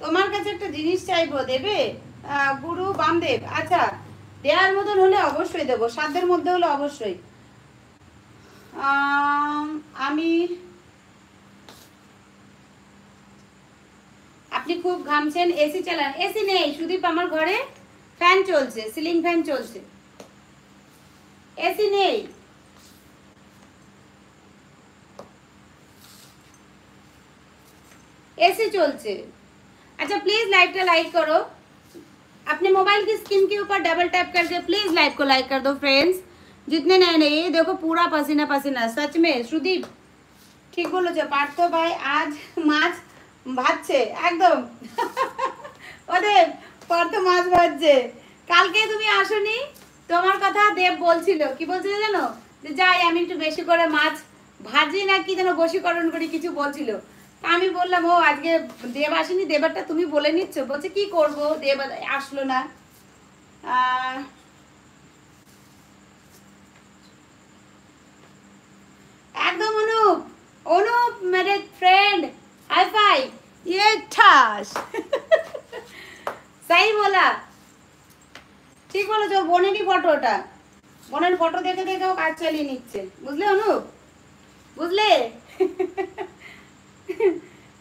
তোমার কাছে একটা জিনিস চাইবো, দেবে? গুরু বামদেব, আচ্ছা দেওয়ার মতন হলে অবশ্যই দেবো, সাধ্যের মধ্যে হলে অবশ্যই। আমি, আপনি খুব ঘামছেন, এসি চালান। এসি নেই সুদীপ, আমার ঘরে ফ্যান চলছে, সিলিং ফ্যান চলছে, এসি নেই। एसी चलছে। अच्छा प्लीज लाइव का लाइक करो, अपने मोबाइल की स्क्रीन के ऊपर डबल टैप करके प्लीज लाइव को लाइक कर दो फ्रेंड्स, जितने नए नए। ये देखो पूरा पसीना पसीना, सच में সুদীপ ঠিক বলেছো। পার্থ ভাই আজ মাছ ভাজছে একদম ওদের পার্থ মাছ ভাজছে। কালকে তুমি আসোনি, তোমার কথা দেব বলছিল, কি বলছিল জানো, যে যাই আমি একটু বেশি করে মাছ ভাজি না কি যেন বশীকরণ করি কিছু বলছিল। আমি বললাম ও আজকে দেব আসেনি, দেবারটা তুমি বলে নিচ্ছ। বলছে কি করব, দেব আসলো না। एकदम अनुप, अनुप मेरे फ्रेंड, हाई फाई, ये ठास सही बोला, ঠিক বলেছো। ওর বোনেরই ফটো ওটা, বোনের ফটো দেখে দেখে ও কাজ চালিয়ে নিচ্ছে, বুঝলে অনুপ, বুঝলে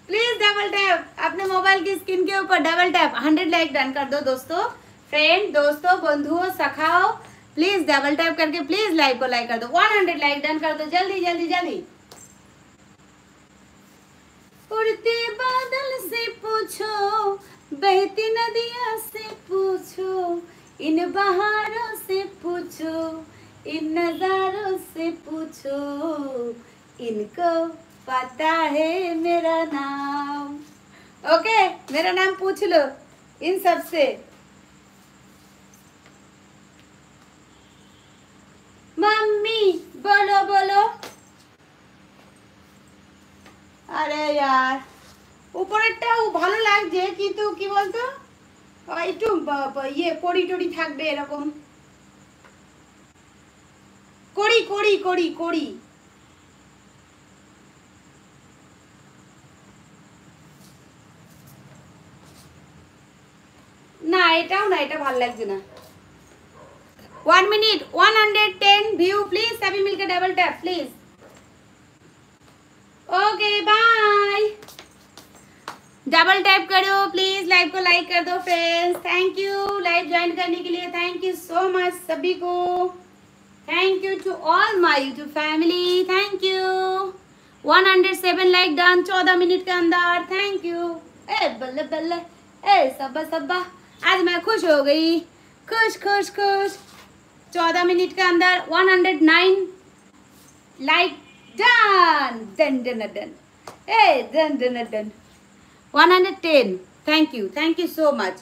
प्लीज डबल टैप अपने मोबाइल की स्क्रीन के ऊपर, डबल टैप 100 लाइक डन कर दो दोस्तों, फ्रेंड दोस्तों बंधुओं सखाओ, प्लीज डबल टैप करके प्लीज लाइक को लाइक कर दो। 100 लाइक डन कर दो, जल्दी जल्दी जल्दी। उड़ते बादल से पूछो, बहती नदियां से पूछो, इन बहारों से पूछो, इन नजारों से पूछो, इनको पता है मेरा नाम। ओके मेरा नाम पूछ लो इन सब से। मम्मी बोलो बोलो। আরে यार উপরেরটাও ভালো লাগছে, কিন্তু কি বলতো একটু ইয়ে কড়ি টড়ি থাকবে এরকম, কড়ি কড়ি কড়ি কড়ি। না এটাও না, এটা ভালো লাগছে না। 1 मिनट 110 व्यू प्लीज, सभी मिलकर double tap please. Okay bye, double tap करो प्लीज, लाइव को लाइक कर दो friends. Thank you live join करने के लिए, थैंक यू सो मच सभी को, thank you to all my YouTube family, thank you. 107 like done 14 minute के अंदर, थैंक यू। ए बल्ले बल्ले, ए सब्बा सब्बा, आज मैं खुश हो गई, खुश खुश खुश। 14 मिनट के अंदर 109 like done done done done, ए done done done. 110, thank you so much,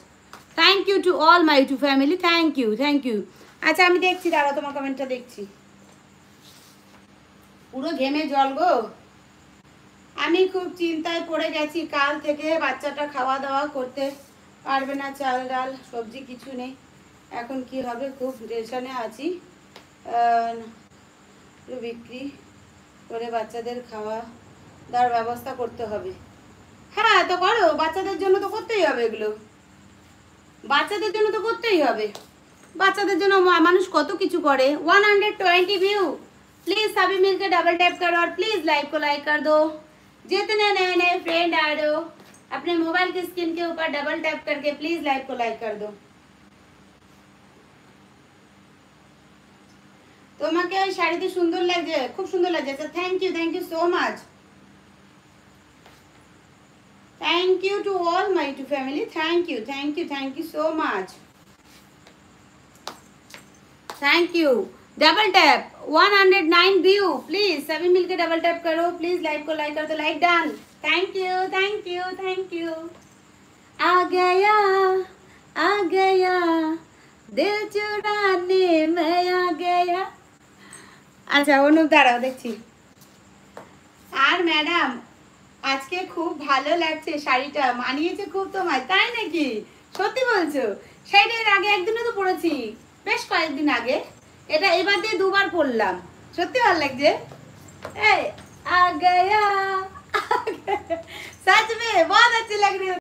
thank you to all my YouTube family, thank you thank you. আচ্ছা আমি দেখছি, দাঁড়াও তোমার কমেন্টটা দেখছি। পুরো ঘেমে জল গো, আমি খুব চিন্তায় পড়ে গেছি। কাল থেকে বাচ্চাটা খাওয়া দাওয়া করতে পারবে না, চাল ডাল সবজি কিছু নেই, এখন কি হবে খুব টেনশনে আছি। বিক্রি করে বাচ্চাদের খাওয়া দাওয়ার ব্যবস্থা করতে হবে। হ্যাঁ তো করো, বাচ্চাদের জন্য তো করতেই হবে, এগুলো বাচ্চাদের জন্য তো করতেই হবে, বাচ্চাদের জন্য মানুষ কত কিছু করে। 120 व्यू प्लीज सभी मिलकर डबल टैप करो और प्लीज लाइव को लाइक कर दो। जितने नए नए फ्रेंड आ रहे हो अपने मोबाइल की स्क्रीन के ऊपर डबल टैप करके प्लीज लाइव को लाइक कर दो। তোমাকে ওই শাড়িতে সুন্দর লাগছে, খুব সুন্দর লাগছে। আচ্ছা thank you so much, thank you to all my YouTube family, thank you so much, thank you. Double tap 109 view please सभी मिलकर डबल टैप करो, प्लीज लाइव को लाइक कर दो, लाइक डन। Thank you. आ गया दिल चुराने मैं आ गया। আচ্ছা অনুপ দাঁড়াও দেখছি। আর ম্যাডাম আজকে খুব ভালো লাগছে, শাড়িটা মানিয়েছে খুব তোমায়, তাই নাকি? সত্যি বলছো? শাড়িটা এর আগে একদিনও তো পরেছি, বেশ কয়েকদিন আগে, এটা এবার দিয়ে দুবার পরলাম, সত্যি ভালো লাগছে। এই आ गया सच में बहुत अच्छी लग रही है।